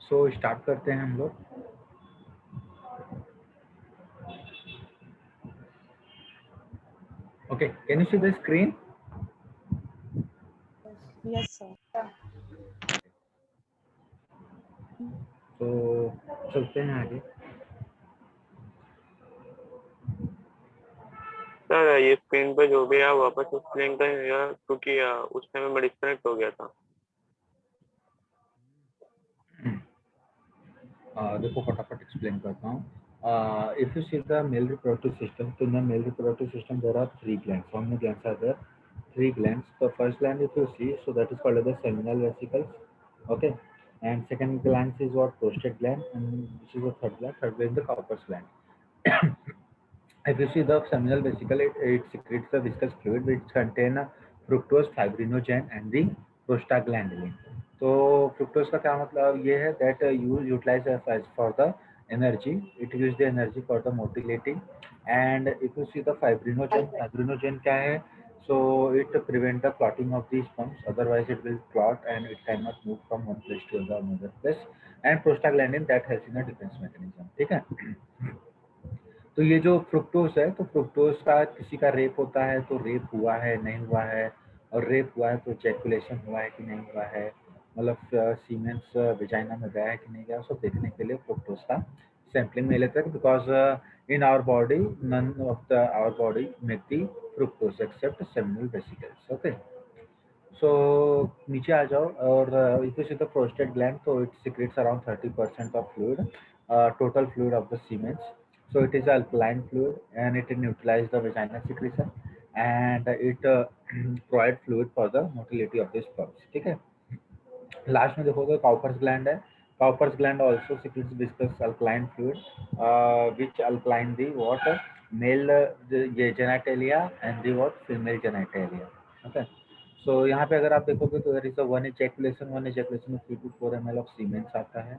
So start करते हैं हम लोग। Okay, can you see the screen? Yes, sir. तो चलते हैं आगे। सर ये स्क्रीन पे जो भी है वापस एक्सप्लेन करेगा, क्योंकि उस टाइम मैं डिस्कनेक्ट हो गया था। देखो फटाफट एक्सप्लेन करता हूँ। If you see the male reproductive system, तो in the male reproductive system there are 3 glands. How many glands are there? 3 glands. The first gland if you see, so that is called as the seminal vesicles. Okay, and second gland is what? Prostate gland, and this is the third gland. Third gland is the Cowper's gland. If you see the seminal vesicle, it secretes the viscous fluid which contain fructose, fibrinogen and the prostaglandin. तो fructose का क्या मतलब ये है that you utilize as for the energy, it gives the energy for the motility. And if you see the fibrinogen क्या है? So it prevent the clotting of the sperms, otherwise it will clot and it cannot move from one place to the another place. And prostaglandin that helps in the defense mechanism. ठीक है? तो ये जो fructose है, तो fructose का किसी का रेप होता है तो रेप हुआ है नहीं हुआ है, और रेप हुआ है तो इजैकुलेशन हुआ है कि नहीं हुआ है, मतलब सीमेंस विजाइना में गया है कि नहीं गया, उसको देखने के लिए फ्रुक्टोज का सैम्पलिंग में लेते हैं, because in our body none of the our body make the fructose except seminal vesicles. Okay, so नीचे आ जाओ और if you see the prostate gland, तो it secretes around 30% of fluid, total fluid of the semen. So it is alkaline fluid and it neutralizes the vaginal secretion and it provide fluid for the motility of the sperms. ठीक है, last में देखोगे Cowper's gland है। Cowper's gland also secretes viscous alkaline fluid which alkaline the what male ये genitalia and the what female genitalia. Okay, so यहाँ पे अगर आप देखोगे तो there is a one ejaculation में 3 to 4 ml ऑफ सीमेंस आता है।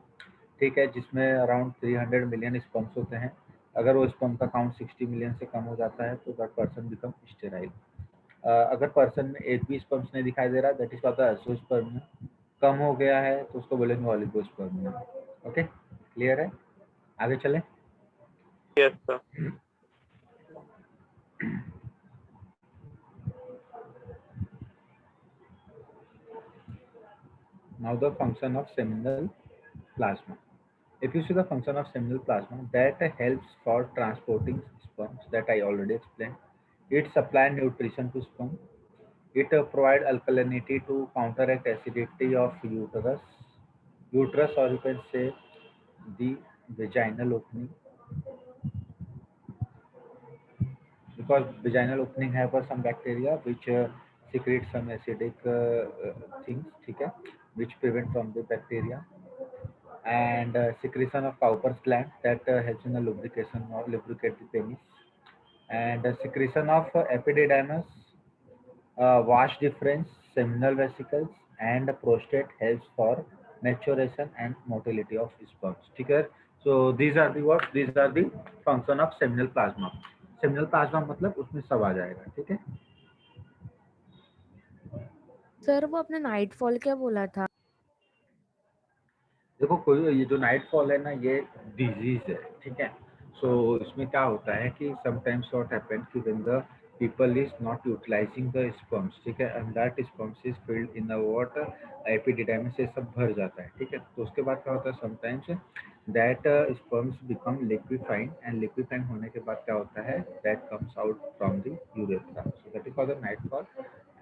ठीक है, जिसमें अराउंड 300 मिलियन स्पर्म्स होते हैं। अगर वो स्पर्म का काउंट 60 मिलियन से कम हो जाता है तो दैट पर्सन बिकम स्टेराइल। अगर पर्सन में एक भी स्पर्म्स नहीं दिखाई दे रहा, दैट इज कॉल्ड द एज़ोस्पर्म। कम हो गया है तो उसको बोलेंगे ओलिगोस्पर्म। ओके, क्लियर है? आगे चलें। Yes sir. Now the function of seminal plasma. If you see the function of seminal plasma, that helps for transporting sperms, that I already explained. It supplies nutrition to sperm. It provides alkalinity to counteract acidity of uterus, or you can say the vaginal opening, because vaginal opening have some bacteria which secrete some acidic things, ठीक है, which prevent from the bacteria. And secretion of Cowper's gland that helps in the lubrication or lubricate the penis. And secretion of epididymis, wash difference, seminal vesicles, and prostate helps for maturation and motility of sperms. ठीक है, so these are the what? These are the function of seminal plasma. Seminal plasma मतलब उसमें सब आ जाएगा। ठीक है, sir वो आपने नाइटफॉल क्या बोला था? देखो कोई ये जो नाइट फॉल है ना, ये डिजीज है। ठीक है, सो इसमें क्या होता है कि समटाइम्स व्हाट हैपन कि when the people is not utilising the sperms, ठीक है, and that sperms is filled in the water, epididymis से सब भर जाता है। ठीक है, तो उसके बाद क्या होता है, sometimes that sperms become liquefying, and liquefying होने के बाद क्या होता है, that comes out from the urethra. So that is called the night fall.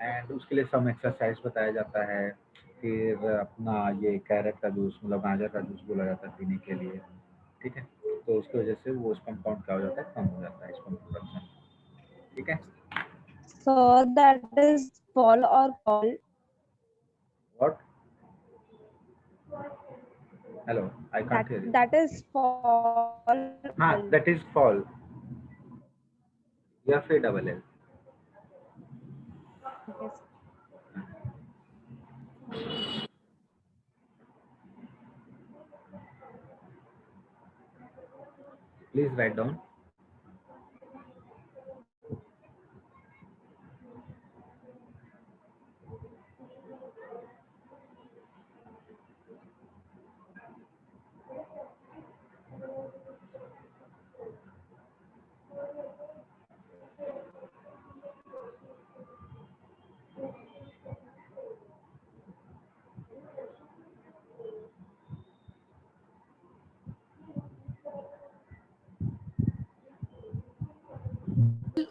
And उसके लिए सम एक्सरसाइज बताया जाता है। फिर अपना ये कैरेट का जूस, मतलब गाजर का जूस बोला जाता है पीने के लिए। ठीक है, तो उसकी वजह से वो स्पर्म काउंट क्या हो जाता है, कम हो जाता है स्पर्म प्रोडक्शन। ठीक है, सर दैट इज फॉल और call. What? Hello, I can't hear you. That is fall. हाँ, दैट इज फॉल या फिर double L. Please write down.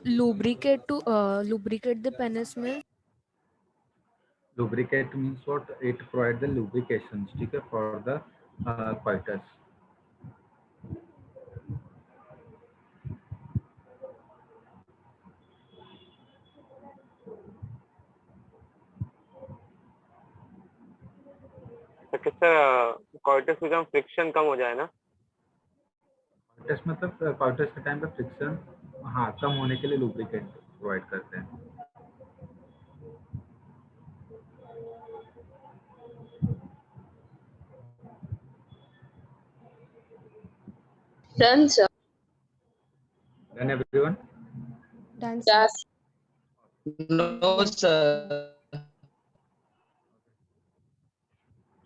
lubricate the penis means Lubricate means what? It provides the lubrications, ठीक है, for the coitus. तो किससे cortex में friction कम हो जाए ना? Coitus मतलब coitus के टाइम पे फ्रिक्शन, हाँ, कम होने के लिए lubricant प्रोवाइड करते हैं. Done, sir. Done everyone? Done, sir. Yes. No, sir.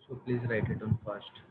So please write it on first.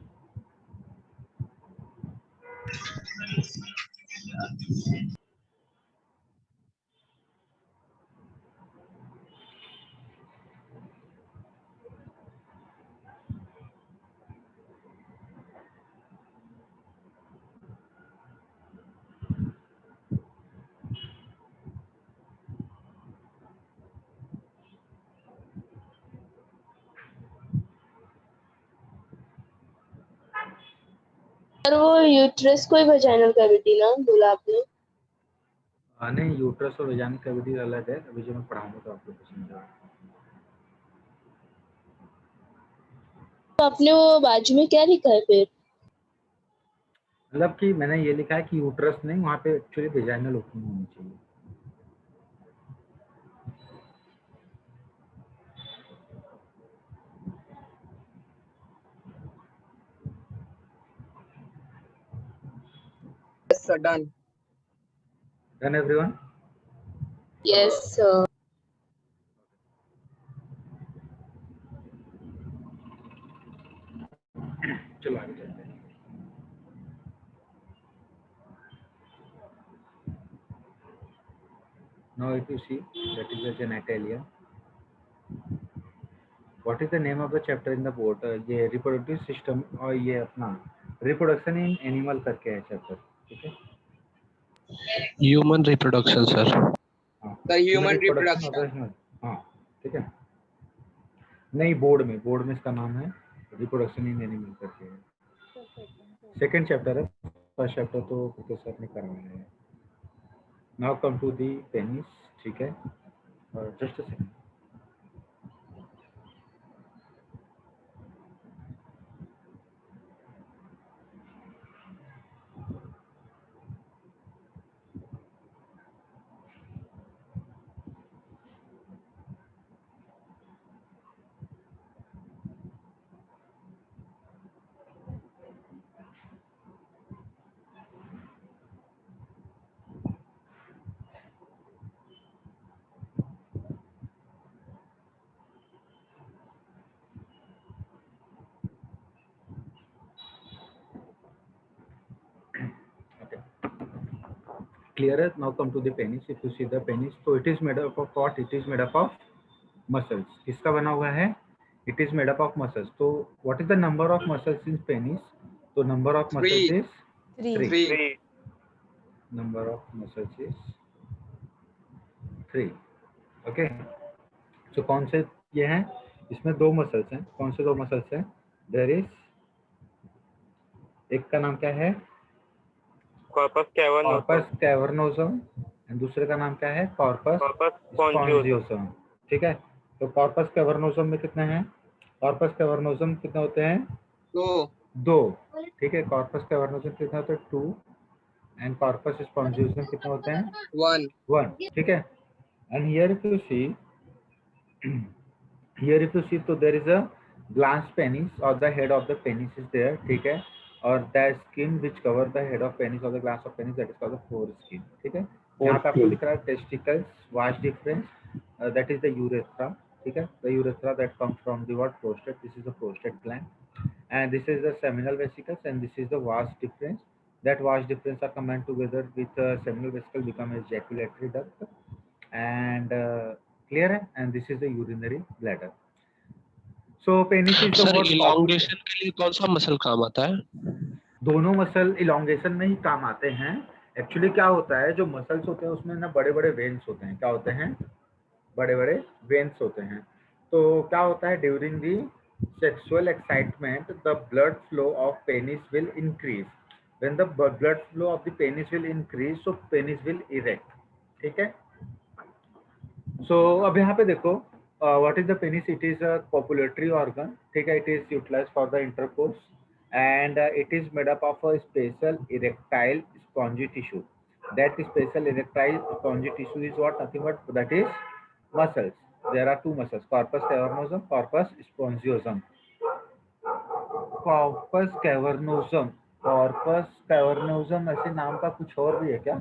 Sir वो यूट्रस कोई वजाइनल कैविटी ना बोला आपने? नहीं, यूट्रस और वेजाइनल कैविटी अलग है. अभी जो मैं पढ़ाऊंगा तो आप लोग को समझा. तो आपने वो बाजू में क्या लिखा है फिर? मतलब कि मैंने ये लिखा है कि यूट्रस नहीं, वहाँ पे एक्चुअली वेजाइनल ओपनिंग होनी चाहिए. Yes, sir. Done. Done everyone? Yes, sir. चलो आगे चलते हैं. Now if you see, that is the genitalia. What is the name of the chapter in the board? ये reproductive system और ये अपना reproduction in animal करके है chapter, ठीक है? Human reproduction, sir. हाँ. The human reproduction. of the human. हाँ, ठीक है. नहीं, बोर्ड में इसका नाम है reproduction in animal करके है. सेकेंड चैप्टर है. फर्स्ट चैप्टर तो प्रोफेसर ने करवाया है. Now come to the penis, ठीक है? और just a second. Clear? Now come to the penis. If you see the penis, so it is made up of what? It is made up of muscles. किसका बना हुआ है? It is made up of muscles. So what is the number of muscles in penis? So number of muscles Three. is Three. Three. number of muscles is 3. Okay. So कौन से ये हैं? इसमें 2 muscles हैं. कौन से 2 मसल्स हैं? There is, एक का नाम क्या है? कॉर्पस कैवर्नोसम एंड दूसरे का नाम क्या है? कॉर्पस स्पॉन्जियोसम, ठीक है? तो कॉर्पस कैवर्नोसम में कितने हैं? कॉर्पस कैवर्नोसम कितने होते हैं? 2, ठीक है? कॉर्पस कैवर्नोसम कितने होते हैं? 2. एंड कॉर्पस स्पॉन्जियोसम कितने होते हैं? 1, ठीक है? And here if you see, तो there is a glans penis और the head of the penis is there, ठीक है? और the skin which cover the head of penis और the glans of penis, that is called the foreskin, ठीक है? यहाँ पे आपको दिख रहा है testicles, vast difference, that is the urethra, ठीक है? The urethra that comes from the what? Prostate. This is the prostate gland and this is the seminal vesicles and this is the vast difference. That vast difference are combined together with seminal vesicle become ejaculatory duct and clear है? And this is the urinary bladder. So penis is the Sir, what? elongation के लिए कौन सा muscle काम आता है? दोनों muscle elongation में ही काम आते हैं. एक्चुअली क्या होता है, जो मसल्स होते हैं उसमें ना बड़े बड़े वेन्स होते हैं। क्या होते हैं? बड़े बड़े वेन्स होते हैं। तो क्या होता है, during the sexual excitement the blood flow of penis will increase. When the blood flow of the penis will increase, so penis will erect. ठीक है। सो अब यहाँ पे देखो, what is the penis? It is a copulatory organ. ठीक है। It is utilized for the intercourse and it is made up of a special erectile spongy tissue. That special erectile spongy tissue is what? Nothing but that is muscles. There are two muscles, corpus cavernosum, corpus spongiosum. Corpus cavernosum, corpus cavernosum ऐसे नाम का कुछ और भी है क्या?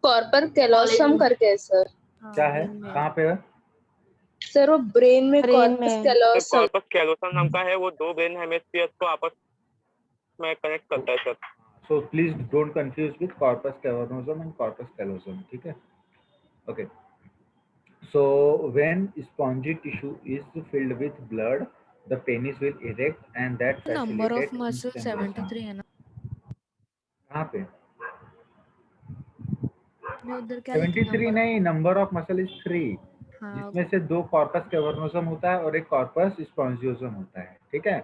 कॉर्पर callosum करके है सर। क्या है? कहाँ पे है? सर वो ब्रेन में Brain कॉर्पस में। कैलोसम। कॉर्पस कैलोसम नाम का है, वो दो ब्रेन हेमिस्फीयर्स को आपस में कनेक्ट करता है sir. So please don't confuse with corpus cavernosum and corpus callosum. ठीक है? Okay. So when spongy tissue is filled with blood, the penis will erect and that Number of facilitates muscles insemination. 73 है ना? कहाँ पे? मैं उधर क्या लिखी 73 number? नहीं, नंबर ऑफ मसल इज 3, हाँ, जिसमें से दो कॉर्पस कैवर्नोसम होता है और एक कॉर्पस स्पॉन्जियोसम होता है। ठीक है।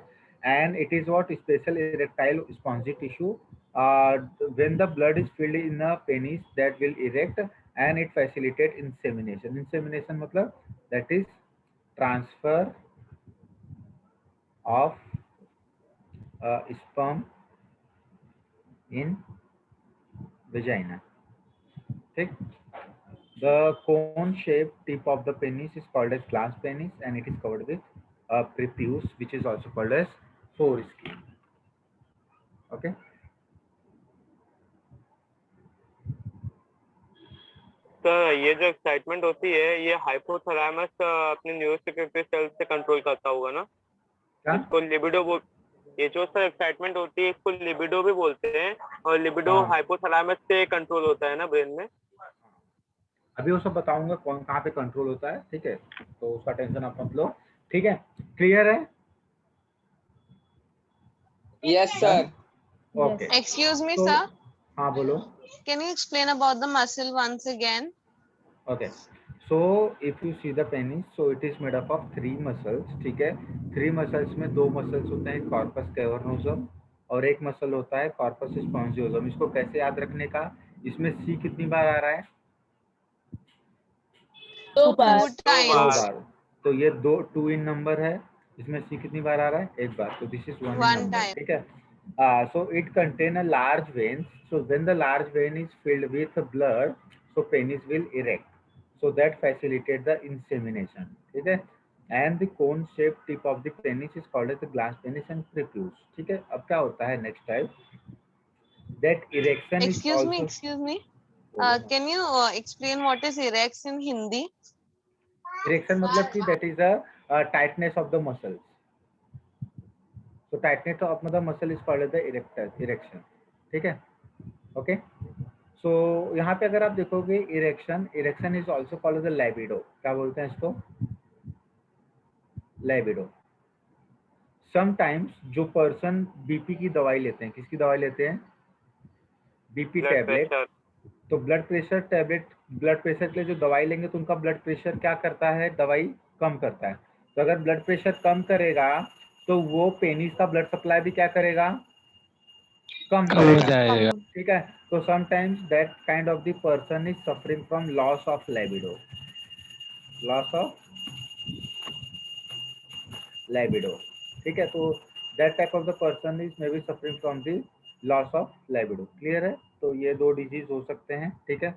And it is what? Special erectile spongy tissue. When the blood is filled in a penis that will erect and it facilitate insemination. Insemination मतलब that is transfer of sperm in vagina. ठीक। The cone-shaped tip of the penis is called as glass penis and it is covered with a prepuce, which is also called as foreskin. Okay. Sir ये जो excitement होती है, ये hypothalamus अपने neurosecretory cell से control करता होगा ना? क्या? इसको लिबिडो बोल, ये जो सर एक्साइटमेंट होती है इसको लिबिडो भी बोलते हैं, और लिबिडो हाँ। हाइपोथैलेमस से कंट्रोल होता है ना ब्रेन में? अभी वो सब बताऊंगा कौन कहाँ पे कंट्रोल होता है। ठीक है, तो उसका टेंशन आप मत लो। ठीक है, क्लियर है? Yes, sir. Okay. Excuse me, तो sir. हाँ बोलो। Can you explain about the muscle once again? Okay, so if you see the penis, so it is made up of 3 muscles. ठीक है। 3 muscles में 2 muscles होते हैं corpus cavernosum और एक muscle होता है corpus spongiosum। इसको कैसे याद रखने का? इसमें C कितनी बार आ रहा है? 2 बार। 2 2 times. बार। तो ये 2 इन नंबर है। इसमें C कितनी बार आ रहा है? 1 बार। तो this is 1 One number. time. ठीक है। So it contain a large veins. So when the large vein is filled with blood, so penis will erect. So that facilitate the insemination. ठीक है। And the cone shaped tip of the penis is called as the glass penis and prepuce. ठीक है। अब क्या होता है next type? That erection is Excuse me, also excuse me. Can you explain what is erects in Hindi? erection मतलब कि that is a tightness of the muscles. So tightness of the muscle is called as the erection. ठीक है। Okay. So यहाँ पे अगर आप देखोगे erection is also called as the libido. क्या बोलते हैं इसको? लाइबिडो। समटाइम्स जो पर्सन बीपी की दवाई लेते हैं, किसकी दवाई लेते हैं? BP blood tablet. प्रेशर। तो blood pressure tablet, blood pressure के लिए जो दवाई लेंगे तो उनका ब्लड प्रेशर क्या करता है? दवाई कम करता है। तो अगर ब्लड प्रेशर कम करेगा तो वो पेनिस का ब्लड सप्लाई भी क्या करेगा? कम कम हो करेगा। जाएगा। ठीक है। तो sometimes that kind of the person is suffering from loss of libido. Loss of libido. ठीक है। तो that type of the person is may be suffering from the loss of libido. Clear है? तो ये 2 डिजीज हो सकते हैं। ठीक है,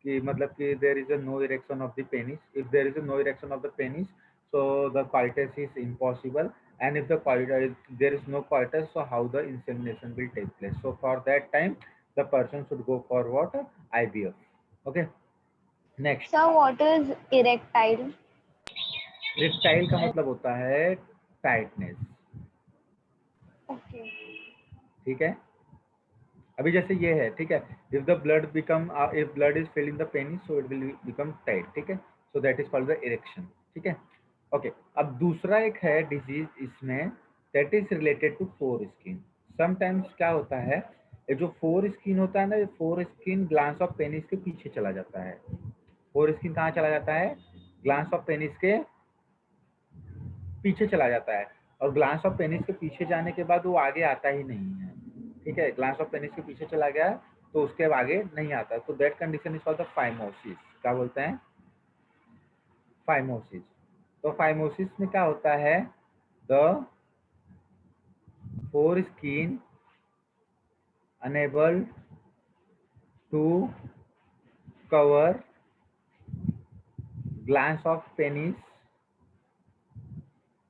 कि मतलब कि there is a no erection of the penis. If there is a no erection of the penis, so the coitus is impossible, and if the there is no coitus, so how the insemination will take place? So for that time the person should go for what? IVF. Okay, next. So what is erectile? Erectile का मतलब होता है tightness. Okay. ठीक है। अभी जैसे ये है, ठीक है, if the blood become if blood is filled in the penis, so it will become tight. ठीक है, so that is called the erection. ठीक है। ओके, अब दूसरा एक है डिजीज इसमें, that is related to foreskin. Sometimes क्या होता है ये जो फोर स्किन होता है ना, ये foreskin glans of penis के पीछे चला जाता है। फोर स्किन कहाँ चला जाता है? ग्लांस ऑफ पेनिस के पीछे चला जाता है, और ग्लांस ऑफ पेनिस के पीछे जाने के बाद वो आगे आता ही नहीं है। ठीक है, ग्लांस ऑफ पेनिस के पीछे चला गया तो उसके आगे नहीं आता, तो that condition is called the phimosis. क्या बोलते हैं? फाइमोसिस। तो फाइमोसिस में क्या होता है? The foreskin unable to cover glans of penis.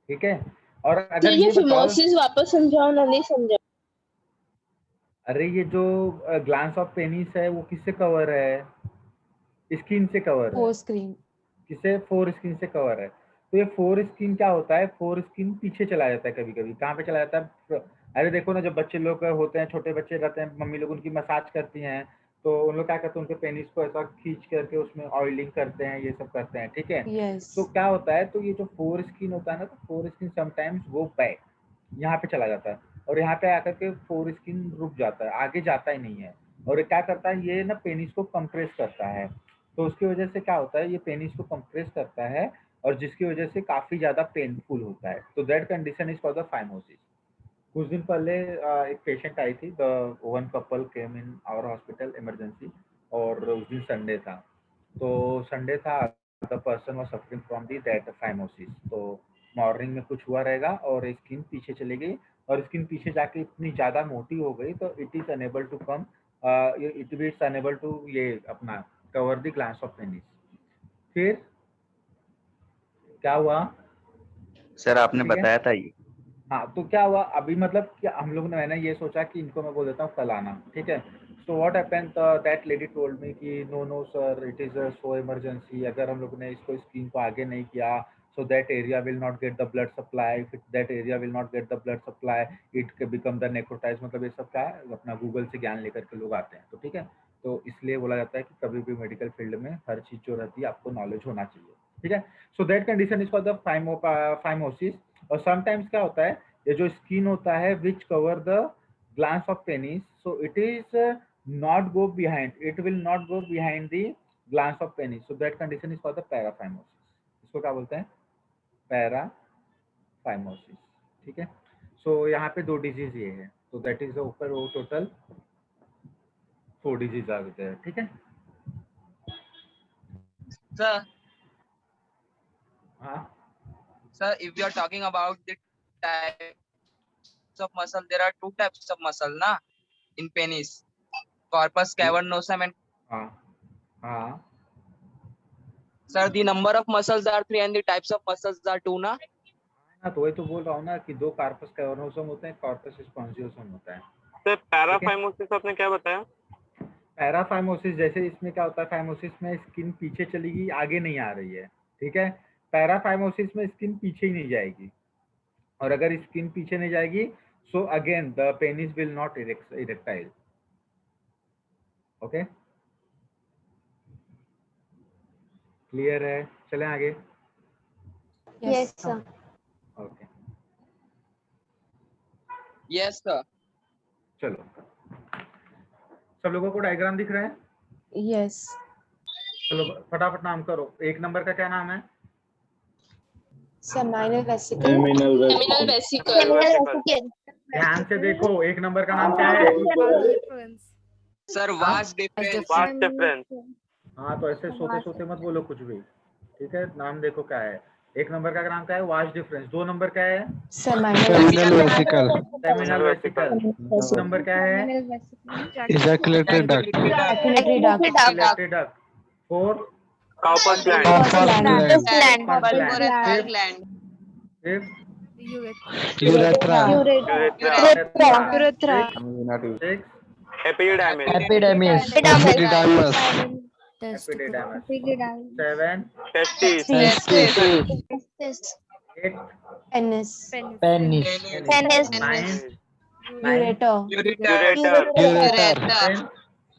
ठीक है, और तो अगर ये ये बताओ, फिमोसिस वापस समझाओ ना, नहीं समझा। अरे ये जो ग्लांस ऑफ पेनिस है वो किससे कवर है? स्किन से कवर है। स्क्रीन किसे? फोर स्किन से कवर है। तो ये फोर स्किन क्या होता है? फोर स्किन पीछे चला जाता है कभी कभी। कहाँ पे चला जाता है? अरे देखो ना, जब बच्चे लोग होते हैं, छोटे बच्चे रहते हैं, मम्मी लोग उनकी मसाज करती हैं, तो उन लोग क्या करते हैं, उनके पेनिस को ऐसा खींच करके उसमें ऑयलिंग करते हैं, ये सब करते हैं। ठीक है, यस तो क्या होता है, तो ये जो फोर स्किन होता है ना, तो फोर स्किन समटाइम्स वो बैक यहाँ पे चला जाता है, और यहाँ पे आकर के फोर स्किन रुक जाता है, आगे जाता ही नहीं है। और ये क्या करता है, ये ना पेनिस को कंप्रेस करता है। तो उसकी वजह से क्या होता है, ये पेनिस को कंप्रेस करता है, और जिसकी वजह से काफी ज्यादा पेनफुल होता है। तो that condition is called the phimosis. कुछ दिन पहले एक पेशेंट आई थी, the one couple came in our hospital emergency, और उस दिन संडे था। तो संडे था, the person was suffering from the that phimosis. तो मॉर्निंग में कुछ हुआ रहेगा और स्किन पीछे चली गई, और स्किन पीछे जाके इतनी ज्यादा मोटी हो गई, तो it is unable to come, it is unable to ये अपना cover the glans of penis. फिर क्या हुआ सर आपने ठीक है? बताया था ये। हाँ, तो क्या हुआ अभी, मतलब कि हम लोग ने, मैंने ये सोचा कि इनको मैं बोल देता हूँ कल आना। ठीक है, so what happened, that lady told me कि no no sir, it is so emergency, अगर हम लोग ने इसको स्क्रीन को आगे नहीं किया, so that area will not get the blood supply, that area will not get the blood supply, it become the necrotize. मतलब ये सब क्या है, अपना गूगल से ज्ञान लेकर के लोग आते हैं। तो ठीक है, तो इसलिए बोला जाता है कि कभी भी मेडिकल फील्ड में हर चीज जो रहती है आपको नॉलेज होना चाहिए। ठीक है, so that condition is called the phimosis. और समटाइम्स क्या होता है, ये जो स्किन होता है which cover the glans of penis, so it is not go behind, it will not go behind the glans of penis, so that condition is called the paraphimosis. इसको क्या बोलते हैं? पैराफाइमोसिस। ठीक है, सो यहाँ पे दो डिजीज ये है, तो दैट इज ऊपर वो टोटल 4 डिजीज आ गए हैं। ठीक है, Sir, हाँ sir, if we are talking about the types of muscle, there are two types of muscle, na, in penis, corpus cavernosum and हाँ हाँ sir, the number of muscles are 3 and the types of muscles are 2, na. हाँ, तो वही तो बोल रहा हूँ ना कि दो कार्पस कैवर्नोसम होते हैं, कॉर्पस स्पॉन्जियोसम होता है। सर पैराफाइमोसिस आपने क्या बताया? पैराफाइमोसिस, जैसे इसमें क्या होता है, फाइमोसिस में स्किन पीछे चली गई, आगे नहीं आ रही है। ठीक है, पैराफाइमोसिस में स्किन पीछे ही नहीं जाएगी, और अगर स्किन पीछे नहीं जाएगी, so again the penis will not erectile. Okay, clear है? चलें आगे। Yes, sir. Okay, Yes, sir. चलो, सब लोगों को डायग्राम दिख रहा है? यस चलो फटाफट नाम करो। एक नंबर का क्या नाम है? Seminal vesicle. Seminal vesicle. ध्यान से देखो, एक नंबर का नाम क्या है? Sir, vast difference. Vast difference. हाँ, तो ऐसे सोते सोते मत बोलो कुछ भी। ठीक है, नाम देखो क्या है। एक नंबर का नाम क्या है? Vast difference. दो नंबर क्या है? Seminal vesicle, seminal vesicle. तीन नंबर क्या है? Ejaculatory duct, electric duct. Four Cowper's gland. Bulboreal gland. Fifth urethra, urethra. Six epididymis. Epididymis, epididymis. Seven testis. Eight Penis. Penis, nine Ureter. Ureter. Ureter,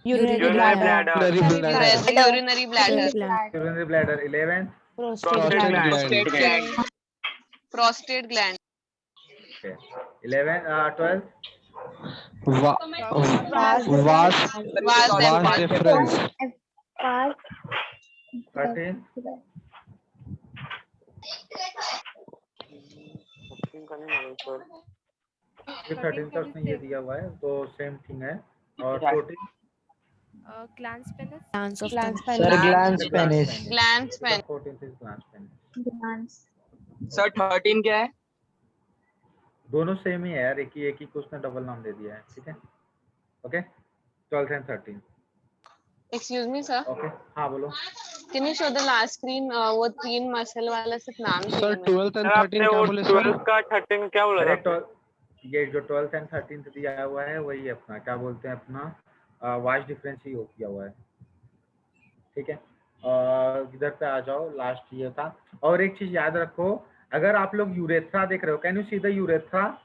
Urinary bladder. Urinary bladder. Urinary bladder. 11 Prostate gland. Prostate gland. 11 12 Vast difference. 13 का नहीं मालूम sir. ये 13 का उसने ये दिया हुआ है तो सेम थिंग है। और 14 glans penis. Glans Sir, penis. glans penis. Glans penis. 14th is glans penis। Sir 13 क्या है? दोनों सेम ही है यार, एक ही को उसने डबल नाम दे दिया है। ठीक है, okay. 12th and 13। Excuse me, sir. Okay, हाँ बोलो। Can you show the last screen? वो 3 मसल वाला सिर्फ नाम Sir, चाहिए 12th and सर 13 आपने क्या वो बोले 12 सर? का 13 क्या बोला था अरे आपने? ये जो 12th and 13th दिया हुआ है वही अपना क्या बोलते हैं अपना वास्ट डिफरेंस ही हो किया हुआ है। ठीक है, इधर पे आ जाओ, लास्ट ये था। और एक चीज याद रखो, अगर आप लोग यूरेथ्रा देख रहे हो, can you see the urethra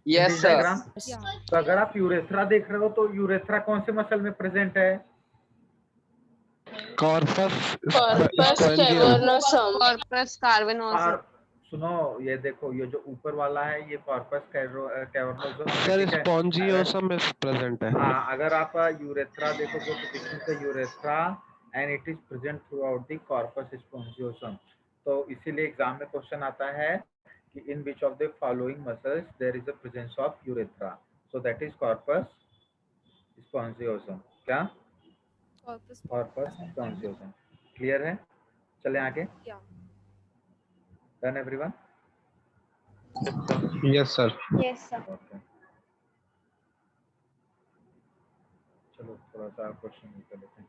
yes sir. Diagram? Yeah. तो अगर आप यूरेथ्रा देख रहे हो तो यूरेथ्रा कौन से मसल में प्रेजेंट है? Corpus Corpus spongium. cavernosum. Corpus cavernosum. और सुनो, ये देखो, ये जो ऊपर वाला है ये कॉर्पस कैवर्नोसम है। Sir, ठीक है, spongiosum is present है। हाँ, अगर आप यूरेथ्रा देखोगे तो this is the urethra and it is present throughout the corpus spongiosum. तो इसीलिए एग्जाम में क्वेश्चन आता है कि in which of the following muscles there is a presence of urethra, so that is corpus spongiosum. क्या? Corpus corpus spongiosum. Clear है? चले आगे। Yeah. Done everyone? Yes sir. Yes, sir. Okay, चलो थोड़ा सा क्वेश्चन निकाल लेते हैं।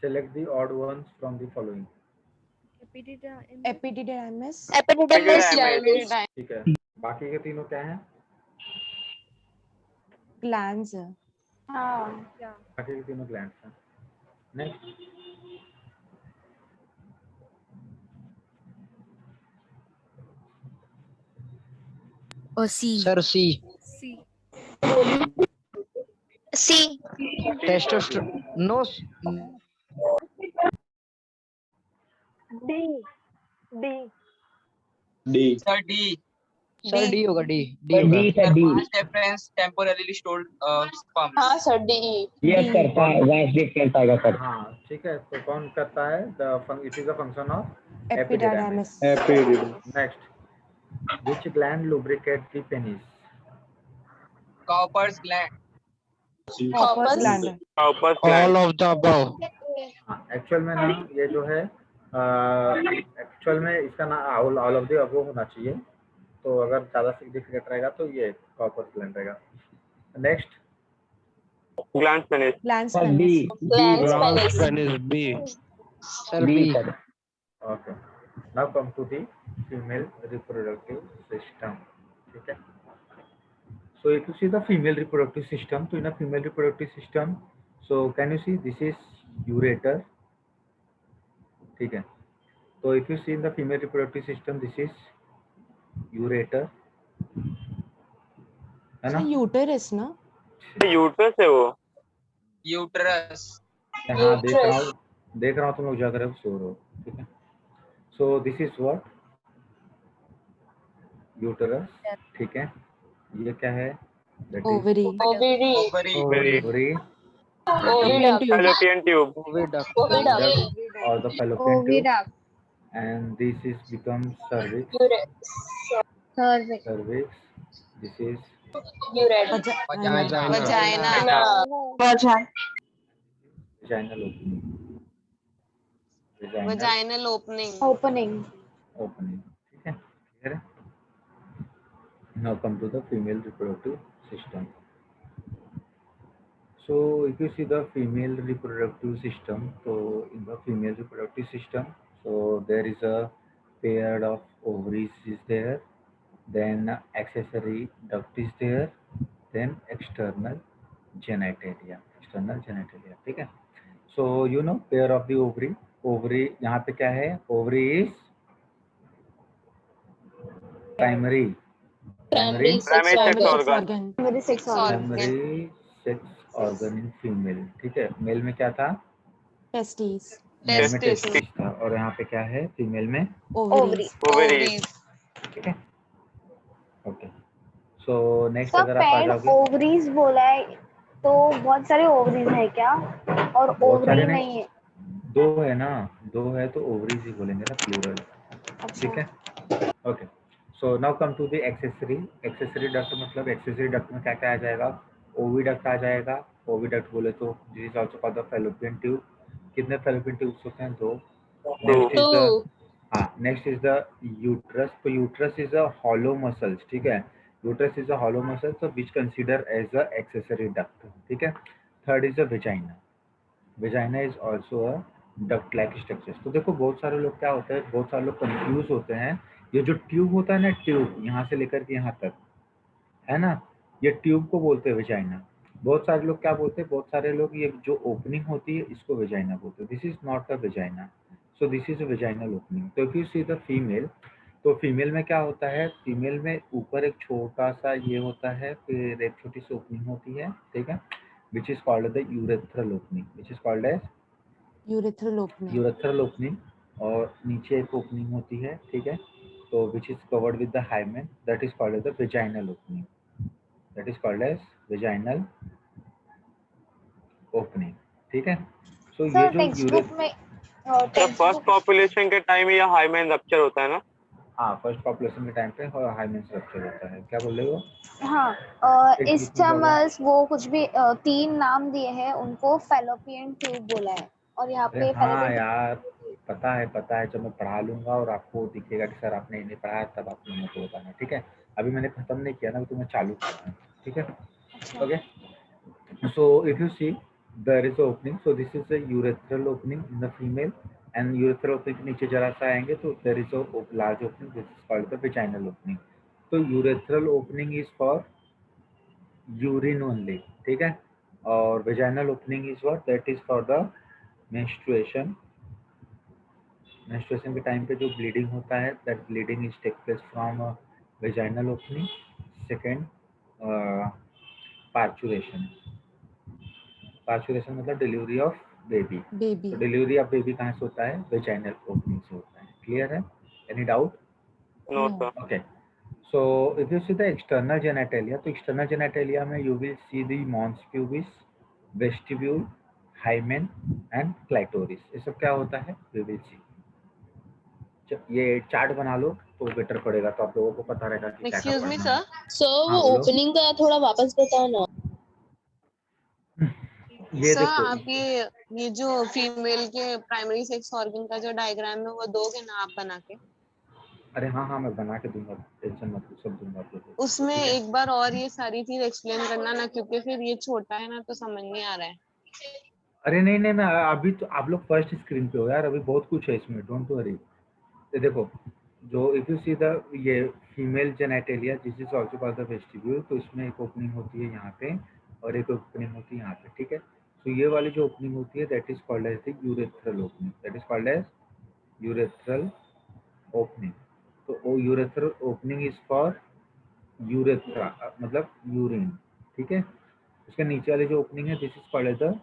Select the odd ones from the following। Epididymis. Epididymis. Epididymis. ठीक है, बाकी के तीनों क्या हैं? Glans. Yeah. बाकी के तीनों ग्लैंड्स हैं। Next, C. Sir, C. C. C. Testosterone. No. Sir D. Sir, D होगा D. D सर होगा। vast difference temporarily stored sperms. हाँ सर D. हाँ ठीक है, तो कौन करता है? It is a function of Epididymis. Next, which gland lubricate the penis? Cowper's gland. Corpus gland. Corpus All gland. of the above. हाँ, एक्चुअल में ना ये जो है एक्चुअल में इसका ना ऑल ऑफ द अबव होना चाहिए, तो अगर ज्यादा सिग्निफिकेंट रहेगा तो ये कॉर्पस ग्लैंड रहेगा। Next, Glans penis. Glans penis. Glans Glans penis. penis B. Sir, B. okay, now come to the female reproductive system। ठीक है, so if you see the female reproductive system, so in a female reproductive system, so can you see this is ureter? ठीक है, तो if you see in the female reproductive system, this is ureter, है ना? So uterus, ना? Uterus है वो। Uterus. हाँ, देख रहा हूँ तुम लोग जाकर अब सो रहे हो। ठीक है, so this is what uterus। ठीक है, ये क्या है? That is Ovary. Ovary. Ovary. ovary Fallopian tube। Oviduct. Oviduct. or the fallopian tube, and this is becomes cervix। Cervix, this is Ureter. Vagina. Vagina. vaginal opening। Vaginal opening. Opening. opening। ठीक है, clear है? Now come to the female reproductive system। So if you see the female reproductive system, so in the female reproductive system, so there is a pair of ovaries is there, then accessory duct is there, then external genitalia। ठीक है, so you know pair of the ovary यहाँ पे क्या है? ovary is primary Primary sex Primary sex organ. organ। Primary sex organ. primary sex organ in female। ठीक है, mail में क्या था? Testes. मेल में Testis. टेस्टिस था और यहाँ पे क्या है फीमेल में ओवरी। Ovaries. ठीक है ओके सो नेक्स्ट सर अगर आप आ पेड जाओगे ओवरीज बोला है तो बहुत सारे ओवरीज है क्या और बहुत सारे ओवरी नहीं नहीं है? दो है ना दो है तो ओवरीज ही बोलेंगे ना प्लूरल ठीक है okay so now come to the accessory duct मतलब एक्सेसरी डक्ट में क्या क्या आ जाएगा ओविडक्ट आ जाएगा ओविडक्ट बोले तो this is also called the fallopian tube कितने फैलोपियन ट्यूब्स होते हैं दो नेक्स्ट इज द हाँ नेक्स्ट इज द यूट्रस तो uterus is a hollow muscles ठीक है uterus is a hollow muscle so which consider as a accessory duct ठीक है third is a vagina is also a duct like structure तो देखो बहुत सारे लोग क्या होते हैं बहुत सारे लोग कंफ्यूज होते हैं ये जो ट्यूब होता है ना ट्यूब यहाँ से लेकर के यहाँ तक है ना ये ट्यूब को बोलते हैं वेजाइना बहुत सारे लोग क्या बोलते हैं बहुत सारे लोग ये जो ओपनिंग होती है इसको वेजाइना बोलते हैं this is not a vagina so this is a vaginal opening तो if you see the female तो फीमेल में क्या होता है फीमेल में ऊपर एक छोटा सा ये होता है फिर एक छोटी सी ओपनिंग होती है ठीक है which is called the urethral opening which is called as urethral opening और नीचे एक ओपनिंग होती है ठीक है तो which is covered with the hymen that is called as the vaginal opening that is called as vaginal opening ठीक है सो ये सर जो टेक्स्ट बुक में फर्स्ट पॉपुलेशन के टाइम ये हाईमेन रप्चर होता है ना हाँ फर्स्ट पॉपुलेशन के टाइम पे हाइमेन स्ट्रक्चर होता है क्या बोल रहे हो हाँ एक इस्टमस वो कुछ भी 3 नाम दिए हैं उनको फैलोपियन ट्यूब बोला है और यहाँ अरे पे हाँ फैलोपियन यार पता है जब मैं पढ़ा लूंगा और आपको दिखेगा कि सर आपने इन्हें पढ़ाया तब आप लोगों को बताना ठीक है अभी मैंने खत्म नहीं किया ना तो मैं चालू किया हूँ ठीक है okay so if you see there is a opening so this is a urethral opening in the female and urethral opening के नीचे जरा सा आएंगे तो there is a large opening this is called the vaginal opening तो urethral opening is for urine only ठीक है और vaginal opening is what that is for the menstruation के टाइम पे जो ब्लीडिंग होता है that bleeding is take place from vaginal opening second parturition मतलब डिलीवरी ऑफ बेबी तो डिलीवरी ऑफ बेबी कहाँ से होता है वेजाइनल ओपनिंग से होता है क्लियर है any doubt no sir okay so if you see the external genitalia तो एक्सटर्नल जेनेटेलिया में you will see the mons pubis vestibule hymen and clitoris ये सब क्या होता है वी विल सी ये चार्ट बना लो तो बेटर पड़ेगा तो आप लोगों को पता रहेगा कि क्या Excuse me, पढ़ना है sir. सर वो हाँ, बोलो। ओपनिंग का थोड़ा वापस बताओ ना ये सर देखो आप ये जो फीमेल के प्राइमरी सेक्स ऑर्गन का जो डायग्राम है वो दोगे ना आप बना के अरे हाँ मैं बना के दूंगा टेंशन मत लो सब दूंगा आप लोगों को उसमें ठीक है एक बार और ये सारी चीज एक्सप्लेन करना ना क्योंकि फिर ये छोटा है ना तो समझ नहीं आ रहा है अरे नहीं मैं अभी तो आप लोग फर्स्ट स्क्रीन पे हो यार अभी बहुत कुछ है इसमें डोंट वरी ये देखो जो इफ यू सी द ये female genitalia this is also called the vestibule तो इसमें एक ओपनिंग होती है यहाँ पे और एक ओपनिंग होती है यहाँ पे ठीक है तो ये वाली जो ओपनिंग होती है that is called as the urethral opening that is called as urethral opening तो वो urethral opening is for urethra मतलब यूरिन ठीक है उसके नीचे वाली जो ओपनिंग है this is called as the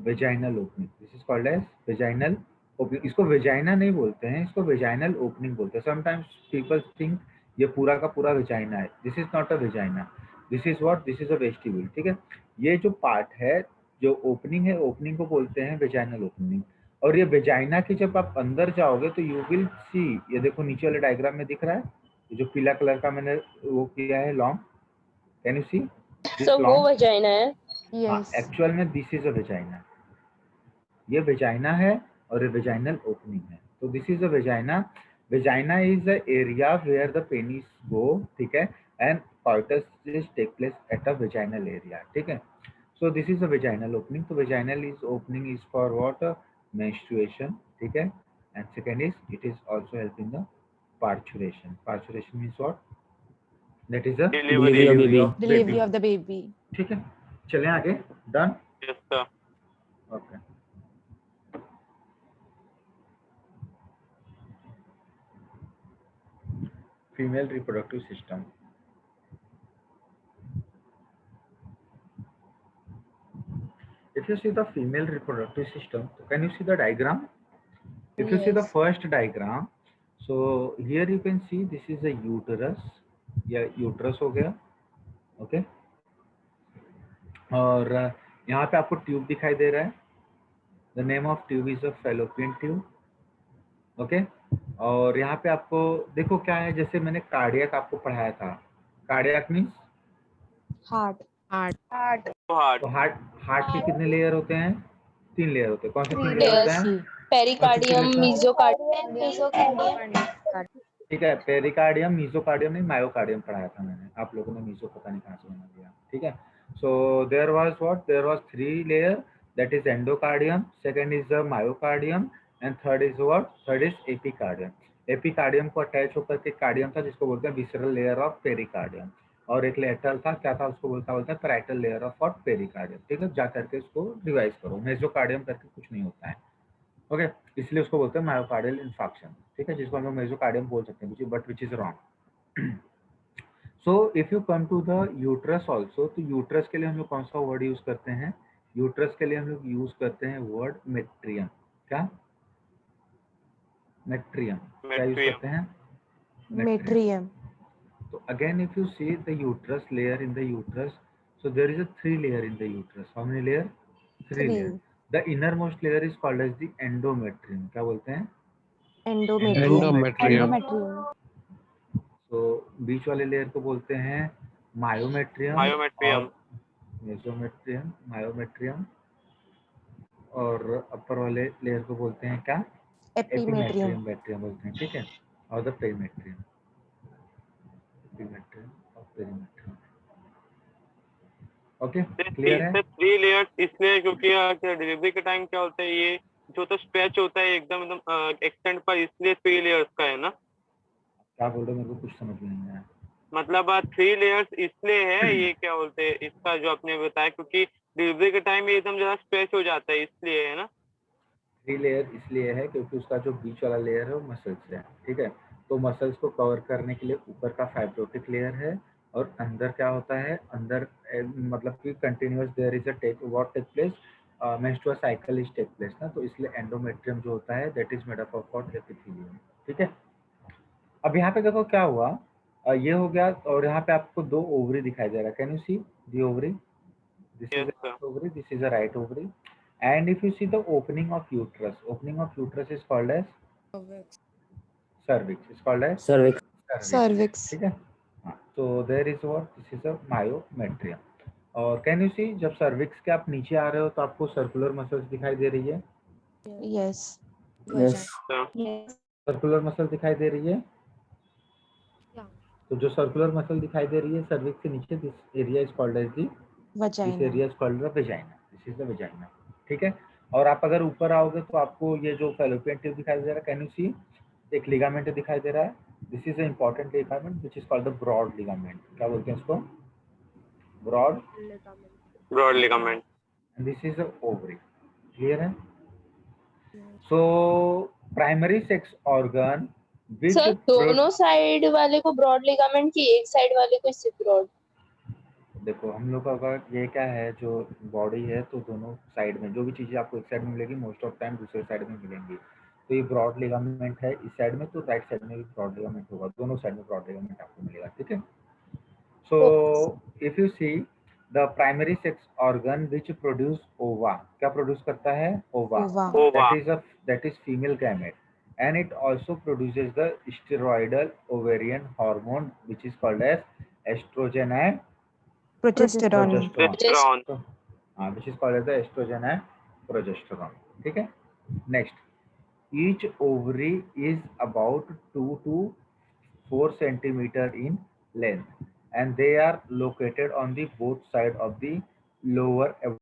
vaginal opening this is called as vaginal opening इसको वेजाइना नहीं बोलते हैं इसको वेजाइनल ओपनिंग बोलते हैं समटाइम्स पीपल थिंक ये पूरा का पूरा वेजाइना है this is not a vagina this is what this is a vestibule ठीक है ये जो पार्ट है जो ओपनिंग है ओपनिंग को बोलते हैं वेजाइनल ओपनिंग और ये वेजाइना की जब आप अंदर जाओगे तो यू विल सी ये देखो नीचे वाले डायग्राम में दिख रहा है ये जो पीला कलर का मैंने वो किया है long can you see this sir वो लॉन्ग वजाइना है एक्चुअल में दिस इज अ वेजाइना ये वेजाइना है और ये वेजाइनल ओपनिंग है तो this is a vagina is the area where the penis go ठीक है and coitus take place at a vaginal area ठीक है so this is a vaginal opening तो vaginal is opening is for what menstruation ठीक है and second is it is also helping the parturition means what that is a delivery of baby ठीक है चलें आगे done yes sir okay female reproductive system if you see the female reproductive system can you see the diagram If you see the Yes. first diagram, so here you can see this is a uterus. या uterus हो गया, okay? और यहाँ पे आपको tube दिखाई दे रहा है. The name of tube is a fallopian tube, okay? और यहाँ पे आपको देखो क्या है, जैसे मैंने कार्डियक आपको पढ़ाया था. Cardiac means Heart. हार्ट तो हार्ट के कितने लेयर होते हैं? 3 लेयर होते हैं. कौन से 3 Three लेयर होते Layers. हैं? Pericardium, mesocardium. मेसोकार्डियम ठीक है, पेरिकार्डियम, मीसोकार्डियम नहीं, मायोकार्डियम पढ़ाया था मैंने. आप लोगों ने मीसो पता नहीं कहाँ से बना दिया. ठीक है. So there was 3 layer, that is endocardium, second is the myocardium and third is epicardium. Epicardium को अटैच होकर के कार्डियम था जिसको बोलते हैं विसरल लेयर ऑफ पेरिकार्डियम, और एक लेटरल था, क्या था उसको बोलते हैं पैराइटल लेयर ऑफ पेरिकार्डियम. ठीक है, जा करके इसको रिवाइज करो. मेसोकार्डियम करके कुछ नहीं होता है, ओके? इसलिए उसको बोलते हैं मायोकार्डियल इंफार्क्शन. ठीक है, जिसको हम लोग मेसोकार्डियम बोल सकते हैं, but which is wrong. So if you come to the uterus also, तो यूट्रस के लिए हम लोग कौन सा वर्ड यूज करते हैं? यूट्रस के लिए हम लोग यूज करते हैं वर्ड मेट्रियम. क्या? मेट्रियम. क्या यूज करते हैं? Metrium. So again, if you see the uterus layer in the uterus, so there is a 3 layer in the uterus. How many layer? 3 layer. The innermost layer is called as the endometrium. क्या बोलते हैं? Endometrium. So बीच वाले layer को बोलते हैं myometrium, myometrium, मेसोमेट्रियम, myometrium, और अपर वाले layer को बोलते हैं क्या? एपिमेट्रियम. मेट्रियम बोलते हैं. ठीक है, और द पेरिमेट्रियम. एपिमेट्रियम और पेरिमेट्रियम. ओके, क्लियर है? 3 लेयर्स इसलिए क्योंकि डिलीवरी के टाइम क्या होता है, ये जो तो स्ट्रेच होता है एकदम एक्सटेंड पर, इसलिए 3 लेयर्स का है ना. क्या बोल रहे हो? मेरे को कुछ समझ में नहीं आया. मतलब 3 लेयर्स इसलिए है, ये क्या बोलते हैं इसका जो आपने बताया, क्योंकि डिलीवरी के टाइम ये एकदम ज्यादा स्ट्रेच हो जाता है, इसलिए है ना. 3 लेयर इसलिए है क्योंकि उसका जो बीच वाला लेयर है वो मसल्स है. ठीक है, तो मसल्स को कवर करने के लिए ऊपर का फाइब्रोटिक लेयर है, और अंदर क्या होता है? अंदर मतलब कि continuous there is a take what take place, menstrual cycle is take place ना. तो इसलिए एंडोमेट्रियम जो होता है that is made up of what? Epithelium. ठीक है. अब यहाँ पे देखो क्या हुआ, ये हो गया, और यहाँ पे आपको 2 ओवरी दिखाई दे रहा है. Can you see the ovary? This is a ovary, this is a right ovary. And if you see the opening of uterus is called as cervix. It's called as cervix. ठीक है. हाँ, तो there is what? This is a myometrium. और can you सी, जब cervix के आप नीचे आ रहे हो तो आपको सर्कुलर मसल्स दिखाई दे रही है. Yes. सर्कुलर मसल दिखाई दे रही है. तो जो सर्कुलर मसल दिखाई दे रही है सर्विक्स के नीचे, this area is called as the, this area is called the vagina. This is the vagina. ठीक है. और आप अगर ऊपर आओगे तो आपको ये जो फैलोपियन ट्यूब दिखाई दे रहा है, कैन यू सी, एक लिगामेंट दिखाई दे रहा है. This is a important ligament which is called the broad ligament. क्या बोलते हैं इसको? Broad ligament. And this is the ovary. Clear है? So primary sex organ sir दोनों साइड वाले को ब्रॉड लिगामेंट की, एक साइड वाले को सिर्फ ब्रॉड. देखो हम लोग का ये क्या है, जो बॉडी है तो दोनों साइड में जो भी चीजें आपको एक साइड में मिलेगी मोस्ट ऑफ टाइम दूसरे साइड में मिलेंगी. तो ये ब्रॉड लिगामेंट है इस साइड में, तो राइट साइड में भी ब्रॉड लिगामेंट होगा. दोनों साइड में ब्रॉड लिगामेंट आपको मिलेगा. ठीक है. सो if you see the primary sex organ which produce ओवा, क्या प्रोड्यूस करता है? ओवा. That is female gamete. And it also produces the steroidal ovarian hormone which is called as estrogen and Progesterone. Which is called as the estrogen and progesterone. ठीक है. Next, each ovary is about 2 to 4 centimeter in length and they are located on the both side of the lower